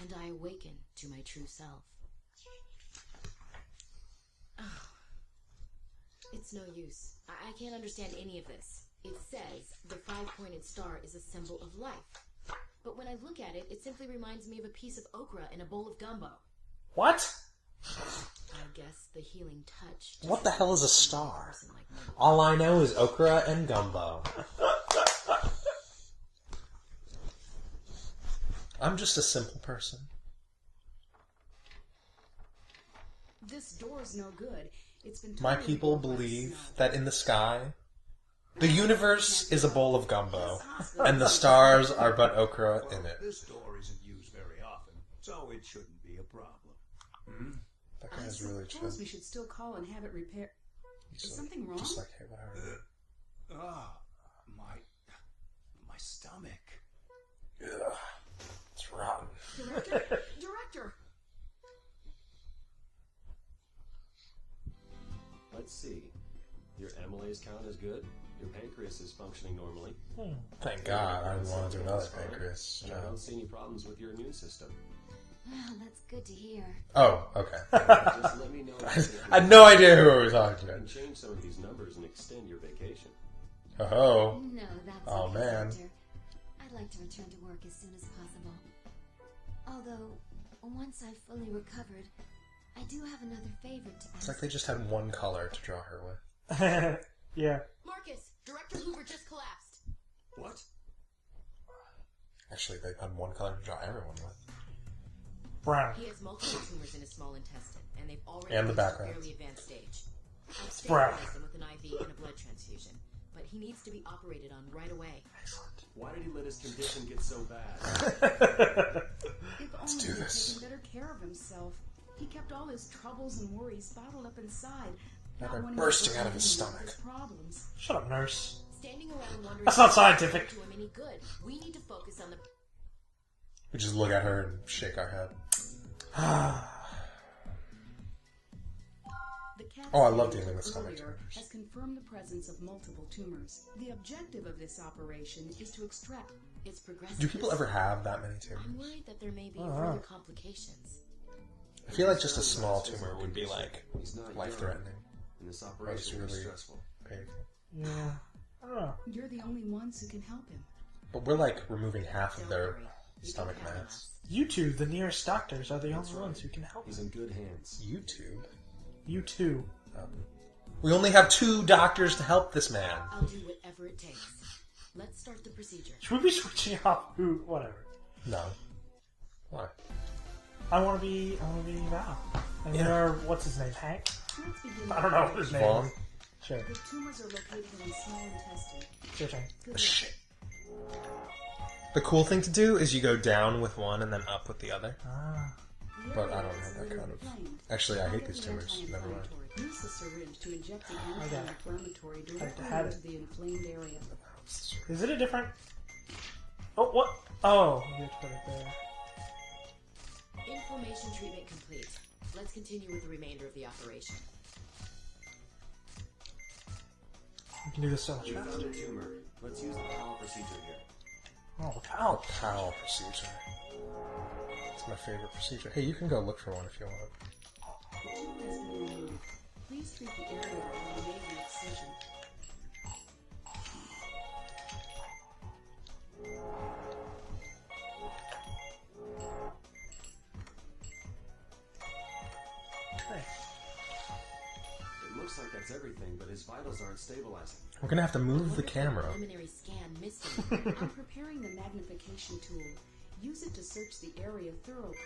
And I awaken to my true self. Oh. It's no use. I can't understand any of this. It says the five-pointed star is a symbol of life. But when I look at it, it simply reminds me of a piece of okra in a bowl of gumbo. What? I guess the healing touch... What the hell is a star? person like me. All I know is okra and gumbo. I'm just a simple person. This door's no good. It's been My totally people blocked by believe snow. that in the sky, the universe is a bowl of gumbo, and the stars are but okra in it. This door isn't used so it shouldn't be a problem. That I guy's really chill. suppose we should still call and have it repaired. Is something wrong? Just like Haywire. My stomach. Ugh, it's rotten. Director! Let's see. Your amylase count is good. Your pancreas is functioning normally. Thank God, I didn't want to do another pancreas And I job. don't see any problems with your immune system. Well, that's good to hear. Oh, okay. Just let me know. I had no idea who I was talking You to. can change some of these numbers and extend your vacation. Oh, No, that's Oh, okay, man. Doctor. I'd like to return to work as soon as possible. Although, once I've fully recovered, I do have another favor to ask. it's like they just had one color to draw her with. Yeah. Marcus, Director Hoover just collapsed. What? Actually, they had one color to draw everyone with. Brown. He has multiple tumors in his small intestine, and they've already And the reached a background. fairly advanced stage. I've Brown. stabilized him with an IV and a blood transfusion, but he needs to be operated on right away. Excellent. Why did he let his condition get so bad? If only do he'd this. taken better care of himself. He kept all his troubles and worries bottled up inside. Now Not they're wanting bursting to out of his burden him with stomach. his problems. Shut up, nurse. Standing around wondering That's not if scientific. it's doing him any good. We need to focus on the. We just look at her and shake our head. The CAT Oh, I love scan dealing with stomach earlier tumors. has confirmed the presence of multiple tumors. The objective of this operation is to extract. It's progressive. Do people ever have that many tumors? I'm worried that there may be Uh-huh. further complications. I feel like just a small tumor would be like He's not life-threatening. And this That's operation was really stressful. painful. Yeah. I don't know. You're the only ones who can help him. But we're like removing half of Don't their worry. We stomach don't have mass. You two, the nearest doctors, are the That's only right. ones who can help. He's in good hands. YouTube. You two. We only have 2 doctors to help this man. I'll do whatever it takes. Let's start the procedure. Should we be switching off who? Whatever. No. Why? I want to be Val. And Yeah. you're, what's his name, Hank? Let's begin. I don't know what his name Vaughn? is. Sure. The tumors are located in the small intestine. Sure thing. Good luck. Shit. The cool thing to do is you go down with one and then up with the other. Ah. The But I area don't is have that little kind of... inflamed. Actually, I hate Target these the tumors. Never mind. anti-inflammatory. Use the syringe to inject the got it. anti-inflammatory directly had into it. the inflamed area. Is it a different... Oh, what? Oh, you have to put it there. Inflammation treatment complete. Let's continue with the remainder of the operation. You can do this so much We faster. found a tumor. Let's use the Powell procedure here. Oh, cow. Powell procedure. It's my favorite procedure. Hey, you can go look for one if you want. The tumor has been removed. Please treat the area where you made the excision. Hey. It looks like that's everything, but his vitals aren't stabilizing. We're gonna have to move What the if camera. preliminary scan missed anything? I'm preparing the magnification tool. Use it to search the area thoroughly.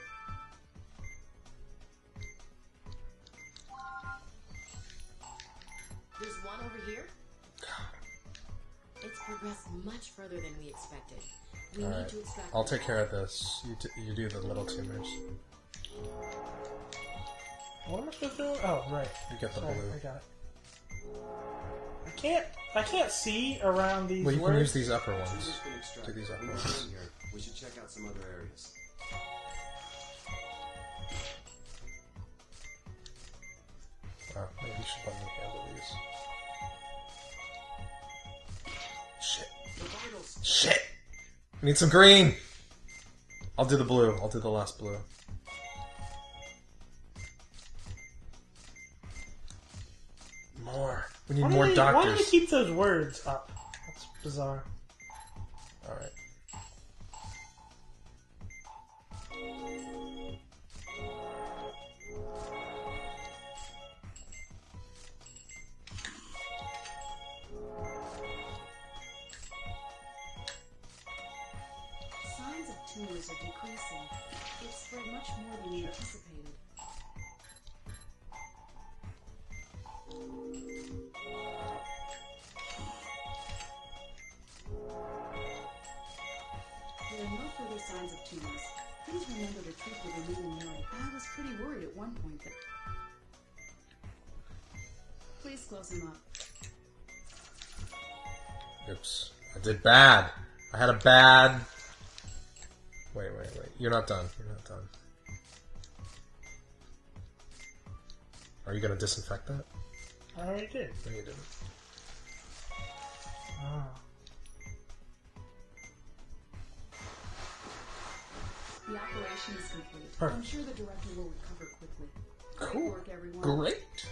There's one over here. It's progressed much further than we expected. We need Alright. to extract. I'll take care of this. You do the little tumors. What am I supposed to do? Oh, right. You get the Sorry, blue. I got it. I can't see around these Well, you can words. use these upper ones. Tumor's been extracted. Do these upper When we're ones. done here, we should check out some other areas. Oh, maybe you should let me handle these. Shit. The vitals! Shit! I need some green! I'll do the blue. I'll do the last blue. More. We need Why do more they- Why do they doctors. keep those words up? That's bizarre. Alright. Signs of tumors are decreasing. It spread much more than we anticipated. There are no further signs of tumors. Please remember to speak with the leading neuro. I was pretty worried at one point that... Please close him up. Oops. I did bad. I had a bad... Wait. You're not done. You're not done. Are you gonna disinfect that? I already did. No, you didn't. Oh. The operation is complete. Perfect. I'm sure the director will recover quickly. Cool. Great work, everyone. Great.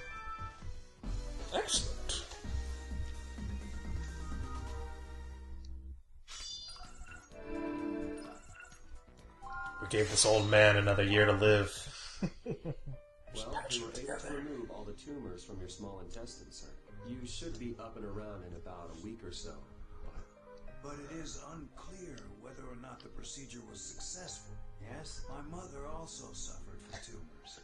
Excellent. We gave this old man another year to live. Well, we were able to remove all the tumors from your small intestine, sir. You should be up and around in about a week or so. But it is unclear whether or not the procedure was successful. Yes? My mother also suffered from tumors.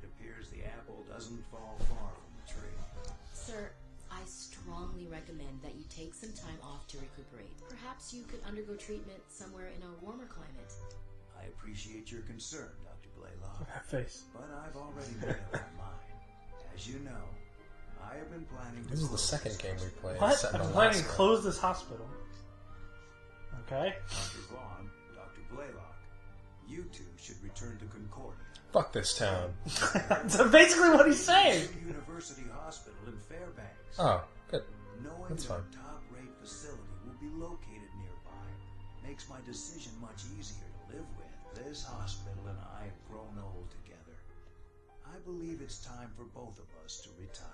It appears the apple doesn't fall far from the tree. Sir, I strongly recommend that you take some time off to recuperate. Perhaps you could undergo treatment somewhere in a warmer climate. I appreciate your concern, Dr. Blaylock. That face. But I've already made up my mind. As you know, I have been planning to... This is the close second this game we played. What? set in I'm planning to Alaska. close this hospital. Okay. Dr. Vaughn, Dr. Blaylock, you two should return to Concordia. Fuck this town. That's basically what he's saying. University Hospital in Fairbanks. Oh, good. Knowing That's that fine. a top-rate facility will be located nearby makes my decision much easier to live with. This hospital and I have grown old together. I believe it's time for both of us to retire.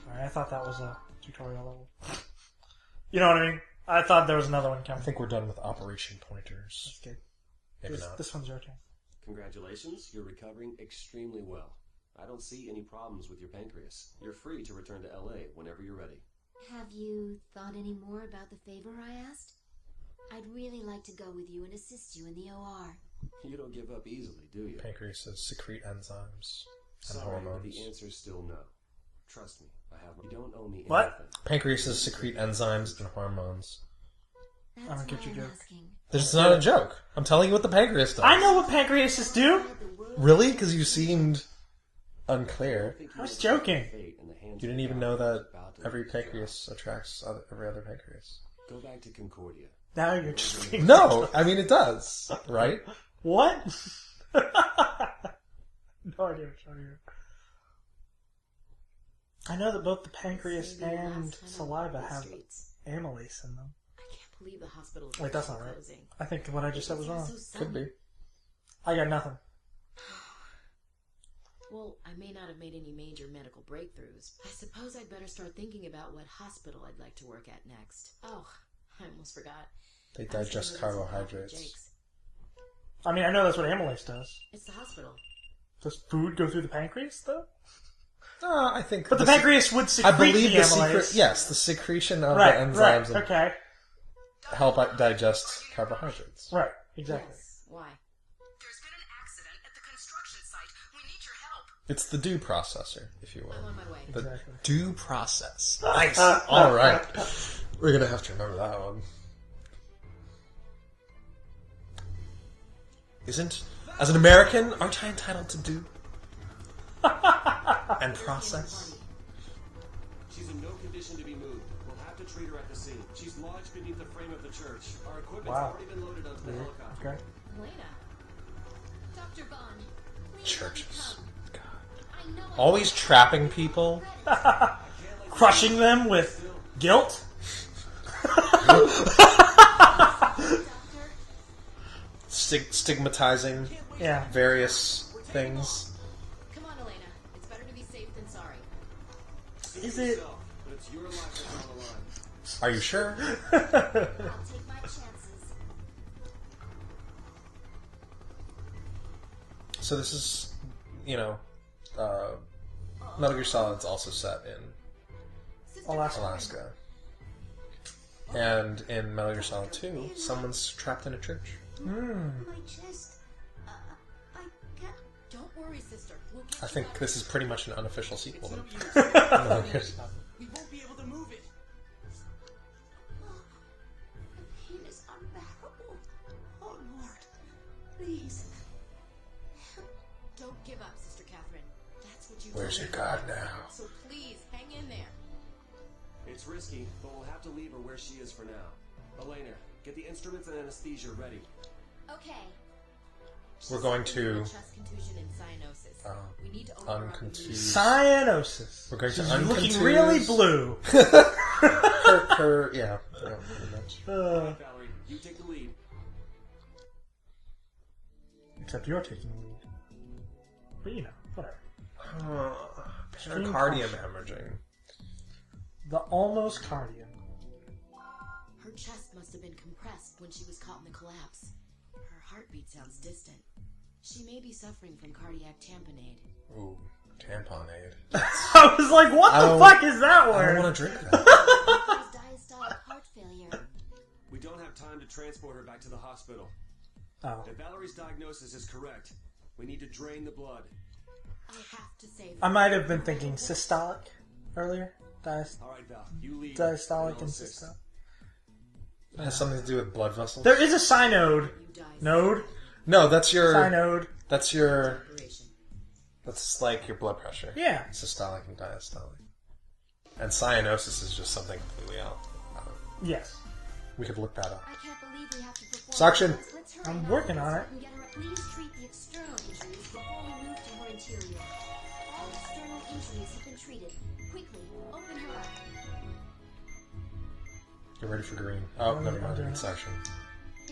Alright, I thought that was a tutorial level. You know what I mean? I thought there was another one I coming. think we're done with Operation Pointers. That's good. Maybe not. This one's your turn. Congratulations, you're recovering extremely well. I don't see any problems with your pancreas. You're free to return to LA whenever you're ready. Have you thought any more about the favor I asked? I'd really like to go with you and assist you in the OR. You don't give up easily, do you? Pancreases secrete enzymes and Sorry, but hormones. the answer's still no. Trust me, I have. You don't owe me What? anything. Pancreases secrete enzymes and hormones. That's I don't get why your I'm joke. asking. This is not a joke. I'm telling you what the pancreas does. I know what pancreases do! Really? Because you seemed I unclear. think I was you understand joking. fate in the hands You of didn't even God know that who's about to every leave his pancreas attracts every other pancreas. job. Go back to Concordia. Now you're just being... No! I mean, it does, right? What? No idea what you're talking about. I know that both the pancreas Maybe the and last time I saliva walked the have streets. amylase in them. I can't believe the hospital is Wait, that's not right. closing. I think what I just said was wrong. So Could sunny. be. I got nothing. Well, I may not have made any major medical breakthroughs. I suppose I'd better start thinking about what hospital I'd like to work at next. Oh, I almost forgot. They I was digest gonna visit Dr. carbohydrates. Jake's. I mean, I know that's what amylase does. It's the hospital. Does food go through the pancreas, though? I think. But the sec- pancreas would secrete I believe the the amylase. yes, the secretion of Right, the enzymes right, and okay. help digest carbohydrates. Right, exactly. Yes. Why? There's been an accident at the construction site. We need your help. It's the dew processor, if you I'm will. on my way. The Exactly. dew process. Nice. All right. We're gonna have to remember that one. Isn't, as an American, aren't I entitled to do and process? She's in no condition to be moved. We'll have to treat her at the scene. She's lodged beneath the frame of the church. Our equipment's Wow. already been loaded onto the helicopter. Okay. Elena. Dr. Bond, please Churches. let me God. come. I know Always trapping people. Crushing them with guilt? Doctor. Stigmatizing Yeah. various things. Come on, Elena. It's better to be safe than sorry. Is it? Yourself, but it's your life that's on the line. Are you sure? I'll take my chances. So this is, Metal Gear Solid's also set in Alaska. Alaska. And in Metal Gear Solid 2, someone's trapped in a church. My chest. I can't. Don't worry worry, sister. We'll get I you think out. this is pretty much an unofficial sequel. It's Then. no use. No, here's- We won't be able to move it. The pain is unbearable. Oh, Lord. Please. Don't give up, Sister Catherine. That's what you Where's do. your god now? So please, hang in there. It's risky, but we'll have to leave her where she is for now. Elena, get the instruments and anesthesia ready. Okay. We're going to Chest contusion and cyanosis. We need to open her up and uncontuse. Cyanosis. We're going to She's uncontuse. looking really blue. her, yeah, pretty much. Alright, Valerie, you take the lead. Except you're taking the lead. But you know, whatever. Pericardium hemorrhaging. The almost cardium. Her chest must have been compressed when she was caught in the collapse. Her heartbeat sounds distant. She may be suffering from cardiac tamponade. Ooh, tamponade. I was like, what the fuck is that I word? don't want to drink that. Diastolic heart failure. We don't have time to transport her back to the hospital. Oh. If Valerie's diagnosis is correct, we need to drain the blood. I have to save I her. might have been thinking systolic earlier. Alright, Val, you lead. Diastolic I'll and assist. systolic. It has something to do with blood vessels. There is a synode. You die. Node? No, that's your. Synode. That's your. Operation. That's like your blood pressure. Yeah. Systolic and diastolic. And cyanosis is just something completely out. Yes. We could look that up. I can't believe we have to perform. Suction. Let's hurry I'm now working so on we it. can get her- Please treat the external injuries before we move to her interior. All external injuries have been treated. Quickly, open her up. Get ready for green. Oh, never mind. doing it. It's action.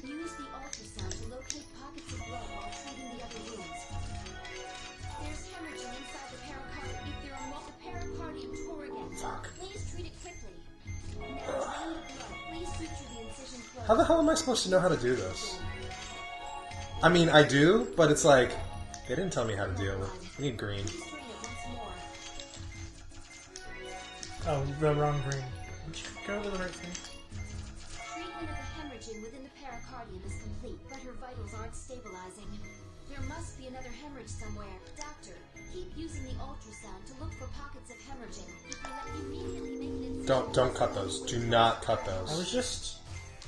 Use the ultrasound to locate pockets of blood while treating the other wounds. There's hemorrhaging inside the pericardium. If there are the pericardium tore again, please treat it quickly. Now drain the blood. Please suture the incision closed. How the hell am I supposed to know how to do this? I mean, I do, but it's like they didn't tell me how to deal with. I need green. Please drain it once more. Oh, the wrong green. Go to the right thing. Treatment of the hemorrhaging within the pericardium is complete, but her vitals aren't stabilizing. There must be another hemorrhage somewhere. Doctor, keep using the ultrasound to look for pockets of hemorrhaging. If you let immediately make an incision. Don't cut those. Do not cut I was those. just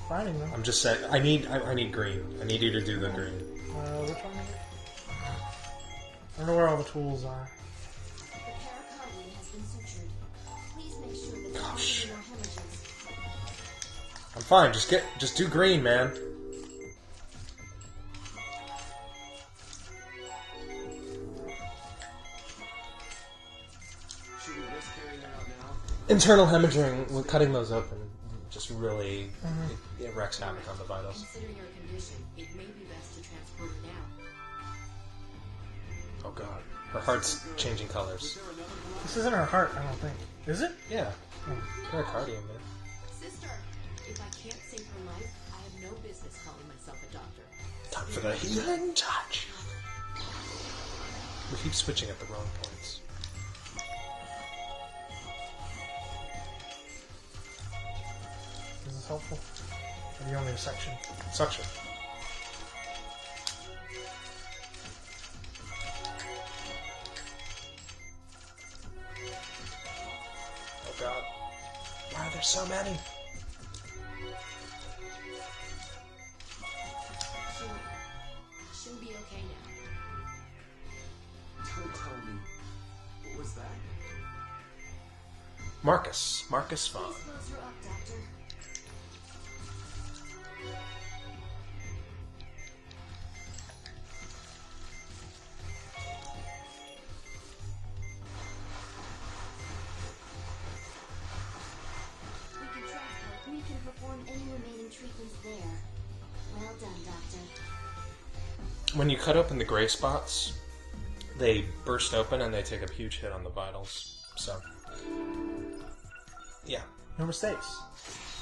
finding them. I'm just saying. I need green. I need you to do the green. Which one is it? I don't know where all the tools are. The pericardium has been sutured. Please make sure that there aren't Gosh. any more hemorrhages. I'm fine. Just do green, man. Should we risk carrying her out now? Internal hemorrhaging. We're cutting those open. Just really, it wreaks havoc on the vitals. Considering her condition, it may be best to transport her now. Oh god, her heart's changing colors. This isn't her heart, I don't think. Is it? Yeah, pericardium, man. Sister, if I can't save her life, I have no business calling myself a doctor. Time for the healing touch. We keep switching at the wrong points. Is this helpful? Or the only section? Suction. Oh god. Why are there so many? She'll be okay now. Don't tell me. What was that? Marcus Vaughn. Please close her up, Doctor. We can perform any remaining treatments there. Well done, Doctor. When you cut open the gray spots, they burst open and they take a huge hit on the vitals. So, yeah, No mistakes.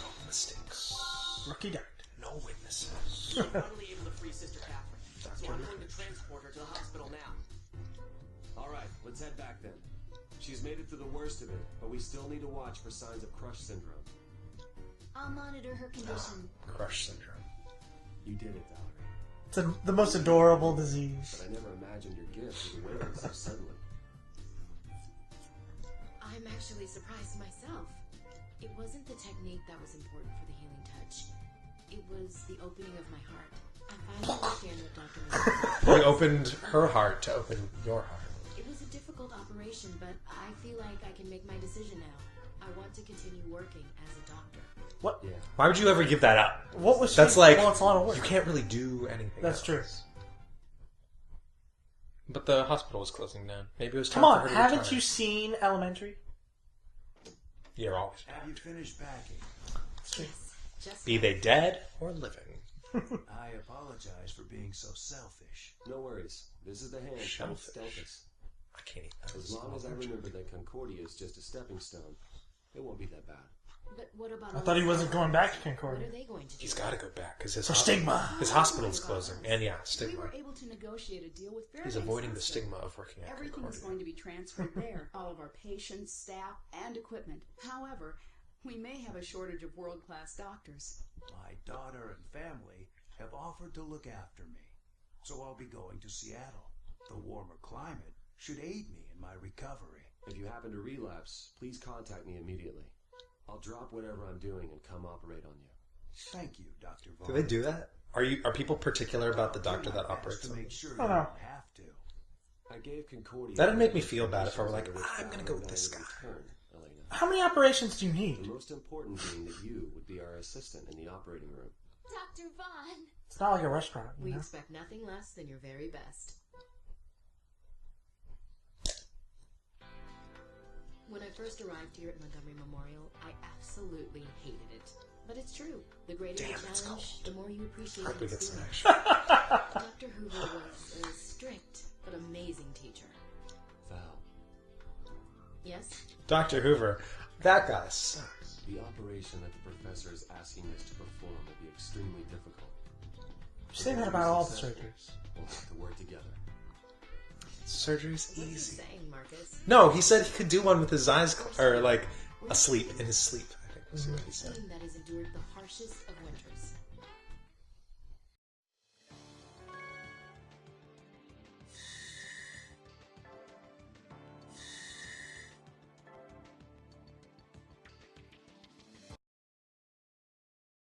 no mistakes. Rookie died. No witnesses. We're finally able to free Sister Catherine. So I'm going to transport her to the hospital now. Alright, let's head back then. She's made it through the worst of it, but we still need to watch for signs of crush syndrome. I'll monitor her condition. Crush syndrome. You did it, Valerie. It's the most adorable disease. But I never imagined your gift would awaken so suddenly. I'm actually surprised myself. It wasn't the technique that was important for the healing touch. It was the opening of my heart. I finally understand what Dr. Miller We opened her heart to open your heart. It was a difficult operation, but I feel like I can make my decision now. I want to continue working as a doctor. What? Yeah. Why would you ever give that up? What was That's she? like, Well, it's a lot of work. you can't really do anything That's else. true. But the hospital was closing down. Maybe it was time Come on, for her to haven't retire. you seen Elementary? You're always Have you finished packing? Yes, just Be they dead or living. I apologize for being so selfish. No worries. This is the hand. Shellfish. Stelpus. I can't eat that. As long as I remember that Concordia is just a stepping stone, it won't be that bad. But what about I thought he wasn't going back to What Concordia. are they going to do? He's got to go back because his For stigma. His hospital's closing, and yeah, We stigma. were able to negotiate a deal with He's Fairbanks avoiding the Hospital. stigma of working at Everything is Concordia. going to be transferred there. All of our patients, staff, and equipment. However, we may have a shortage of world-class doctors. My daughter and family have offered to look after me, so I'll be going to Seattle. The warmer climate should aid me in my recovery. If you happen to relapse, please contact me immediately. I'll drop whatever I'm doing and come operate on you. Thank you, Dr. Vaughn. Do they do that? Are people particular about the doctor that operates to them? make sure you Oh, no. don't have to. I gave Concordia... That'd make me feel bad if I were like, I'm gonna go with this guy. Return, Elena. How many operations do you The need? most important being that you would be our assistant in the operating room. Dr. Vaughn. It's not like a restaurant, you We know? expect nothing less than your very best. When I first arrived here at Montgomery Memorial, I absolutely hated it. But it's true. The greater Damn, the it's challenge, the more you appreciate Hope the we get some experience. action. Dr. Hoover was a strict but amazing teacher. Val, Yes? Dr. Hoover, that guy sucks. the operation that the professor is asking us to perform will be extremely difficult. You say that about all the surgeries. We'll have to work together. Surgery's What are you easy. saying, Marcus? No, he said he could do one with his eyes or like asleep in his sleep. I think was what he A said. team that has endured the harshest of winters.